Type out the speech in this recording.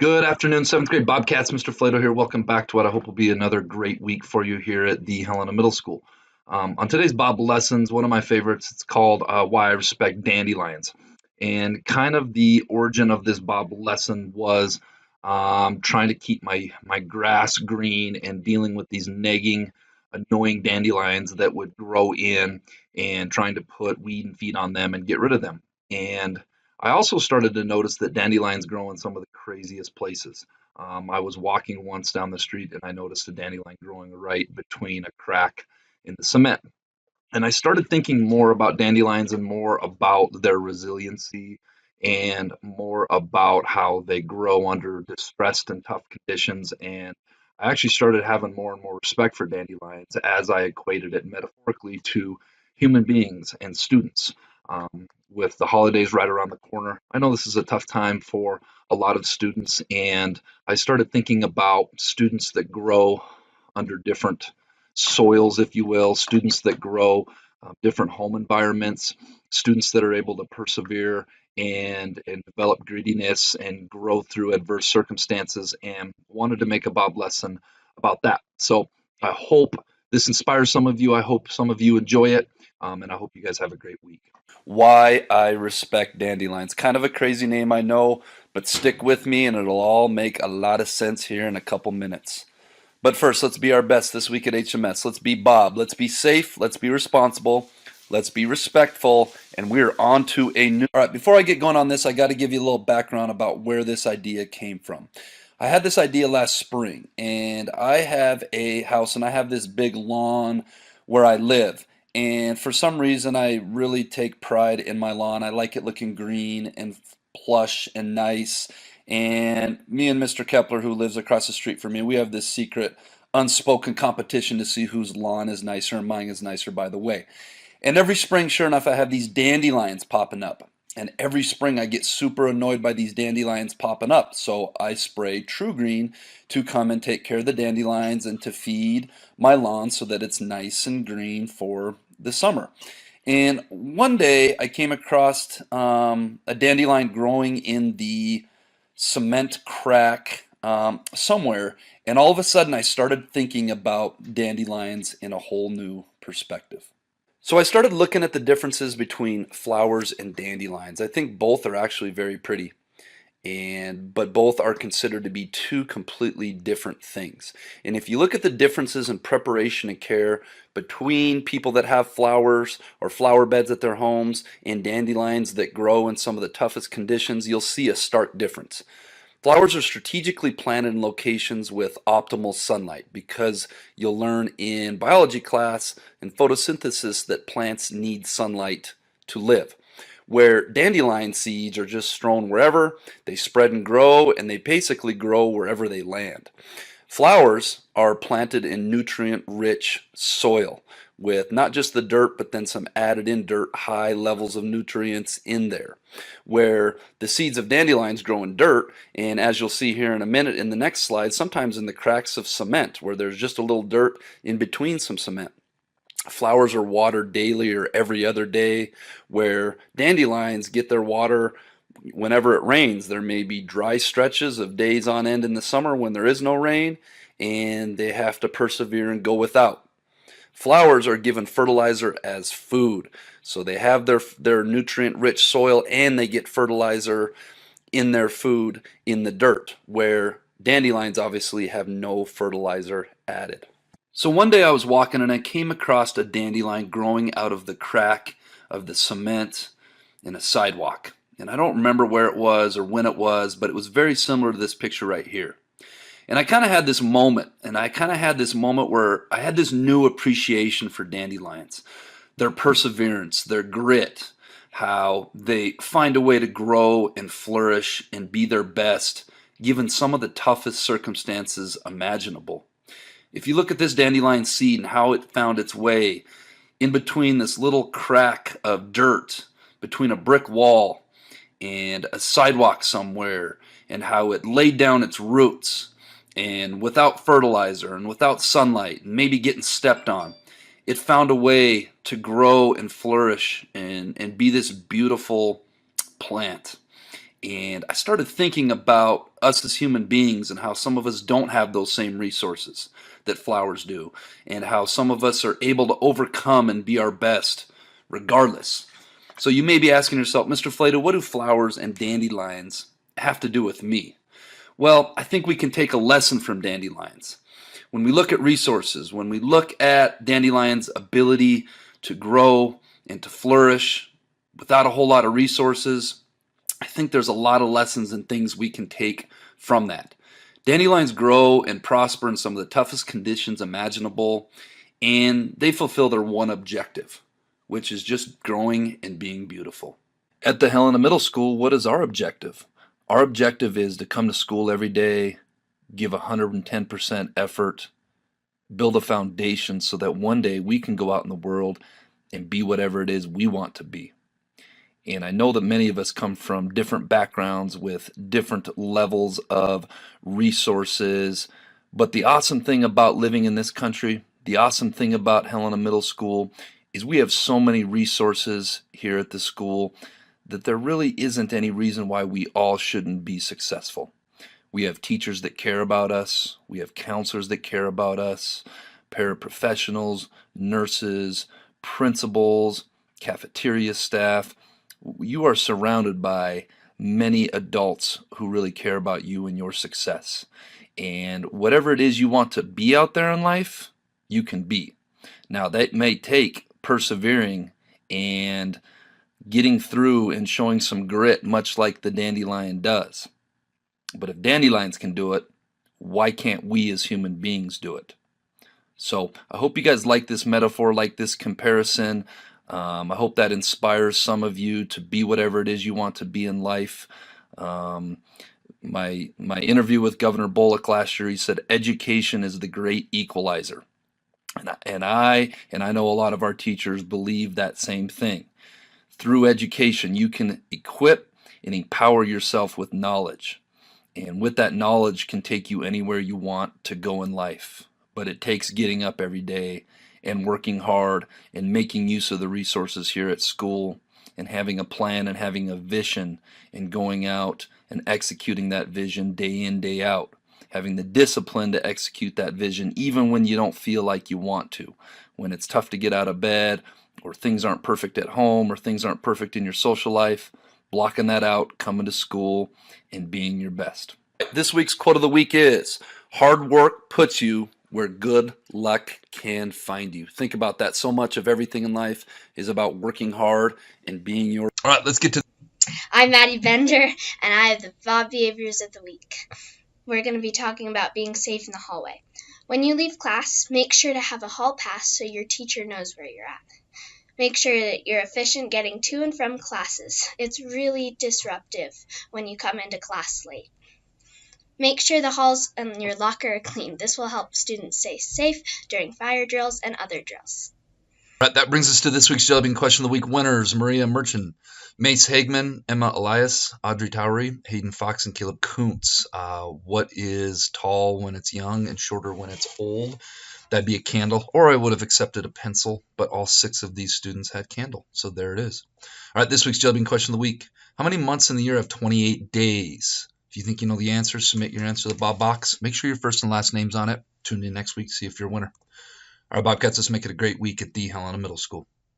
Good afternoon, seventh grade Bobcats. Mr. Flato here. Welcome back to what I hope will be another great week for you here at the Helena Middle School. On today's Bob lessons, one of my favorites, it's called Why I Respect Dandelions. And kind of the origin of this Bob lesson was trying to keep my grass green and dealing with these nagging, annoying dandelions that would grow in and trying to put weed and feed on them and get rid of them. And I also started to notice that dandelions grow in some of the craziest places. I was walking once down the street and I noticed a dandelion growing right between a crack in the cement. And I started thinking more about dandelions and more about their resiliency and more about how they grow under distressed and tough conditions. And I actually started having more and more respect for dandelions as I equated it metaphorically to human beings and students. With the holidays right around the corner, I know this is a tough time for a lot of students, and I started thinking about students that grow under different soils, if you will, students that grow different home environments, students that are able to persevere and develop grittiness and grow through adverse circumstances, and wanted to make a Bob lesson about that. So I hope this inspires some of you. I hope some of you enjoy it, and I hope you guys have a great week. Why I Respect Dandelions. Kind of a crazy name, I know, but stick with me and it'll all make a lot of sense here in a couple minutes. But first, let's be our best this week at HMS. Let's be Bob. Let's be safe. Let's be responsible. Let's be respectful. And we're on to a new. All right, before I get going on this, I got to give you a little background about where this idea came from. I had this idea last spring, and I have a house and I have this big lawn where I live. And for some reason, I really take pride in my lawn. I like it looking green and plush and nice. And me and Mr. Kepler, who lives across the street from me, we have this secret unspoken competition to see whose lawn is nicer, and mine is nicer, by the way. And every spring, sure enough, I have these dandelions popping up. And every spring I get super annoyed by these dandelions popping up. So I spray True Green to come and take care of the dandelions and to feed my lawn so that it's nice and green for the summer. And one day I came across a dandelion growing in the cement crack somewhere. And all of a sudden I started thinking about dandelions in a whole new perspective. So I started looking at the differences between flowers and dandelions. I think both are actually very pretty, but both are considered to be two completely different things. And if you look at the differences in preparation and care between people that have flowers or flower beds at their homes and dandelions that grow in some of the toughest conditions, you'll see a stark difference. Flowers are strategically planted in locations with optimal sunlight because you'll learn in biology class and photosynthesis that plants need sunlight to live. Where dandelion seeds are just strewn wherever, they spread and grow, and they basically grow wherever they land. Flowers are planted in nutrient-rich soil with not just the dirt, but then some added in dirt, high levels of nutrients in there. Where the seeds of dandelions grow in dirt, and as you'll see here in a minute in the next slide, sometimes in the cracks of cement, where there's just a little dirt in between some cement. Flowers are watered daily or every other day, where dandelions get their water whenever it rains. There may be dry stretches of days on end in the summer when there is no rain, and they have to persevere and go without. Flowers are given fertilizer as food, so they have their nutrient-rich soil and they get fertilizer in their food in the dirt, where dandelions obviously have no fertilizer added. So one day I was walking and I came across a dandelion growing out of the crack of the cement in a sidewalk. And I don't remember where it was or when it was, but it was very similar to this picture right here. And I kind of had this moment, where I had this new appreciation for dandelions, their perseverance, their grit, how they find a way to grow and flourish and be their best, given some of the toughest circumstances imaginable. If you look at this dandelion seed and how it found its way in between this little crack of dirt, between a brick wall and a sidewalk somewhere, and how it laid down its roots, and without fertilizer and without sunlight, and maybe getting stepped on, it found a way to grow and flourish and be this beautiful plant. And I started thinking about us as human beings and how some of us don't have those same resources that flowers do, and how some of us are able to overcome and be our best regardless. So you may be asking yourself, Mr. Flato, what do flowers and dandelions have to do with me? Well, I think we can take a lesson from dandelions. When we look at resources, when we look at dandelions' ability to grow and to flourish without a whole lot of resources, I think there's a lot of lessons and things we can take from that. Dandelions grow and prosper in some of the toughest conditions imaginable, and they fulfill their one objective, which is just growing and being beautiful. At the Helena Middle School, what is our objective? Our objective is to come to school every day, give 110% effort, build a foundation so that one day we can go out in the world and be whatever it is we want to be. And I know that many of us come from different backgrounds with different levels of resources. But the awesome thing about living in this country, the awesome thing about Helena Middle School, is we have so many resources here at the school that there really isn't any reason why we all shouldn't be successful. We have teachers that care about us. We have counselors that care about us, paraprofessionals, nurses, principals, cafeteria staff. You are surrounded by many adults who really care about you and your success. And whatever it is you want to be out there in life, you can be. Now, that may take persevering and getting through and showing some grit, much like the dandelion does. But if dandelions can do it, why can't we as human beings do it? So I hope you guys like this metaphor, like this comparison. I hope that inspires some of you to be whatever it is you want to be in life. My interview with Governor Bullock last year, he said education is the great equalizer, and I know a lot of our teachers believe that same thing. Through education, you can equip and empower yourself with knowledge, and with that knowledge can take you anywhere you want to go in life. But it takes getting up every day and working hard and making use of the resources here at school and having a plan and having a vision and going out and executing that vision day in, day out. Having the discipline to execute that vision even when you don't feel like you want to. When it's tough to get out of bed, or things aren't perfect at home, or things aren't perfect in your social life, blocking that out, coming to school, and being your best. This week's quote of the week is, hard work puts you where good luck can find you. Think about that. So much of everything in life is about working hard and being your... All right, let's get to... I'm Maddie Bender, and I have the Bob Behaviors of the Week. We're going to be talking about being safe in the hallway. When you leave class, make sure to have a hall pass so your teacher knows where you're at. Make sure that you're efficient getting to and from classes. It's really disruptive when you come into class late. Make sure the halls and your locker are clean. This will help students stay safe during fire drills and other drills. All right, that brings us to this week's Jelly Bean Question of the Week winners. Maria Merchant, Mace Hagman, Emma Elias, Audrey Towery, Hayden Fox, and Caleb Kuntz. What is tall when it's young and shorter when it's old? That'd be a candle, or I would have accepted a pencil, but all 6 of these students had candle, so there it is. All right, this week's Jelly Bean Question of the Week. How many months in the year have 28 days? If you think you know the answer, submit your answer to the Bob box. Make sure your first and last name's on it. Tune in next week to see if you're a winner. All right, Bobcats, let's make it a great week at the Helena Middle School.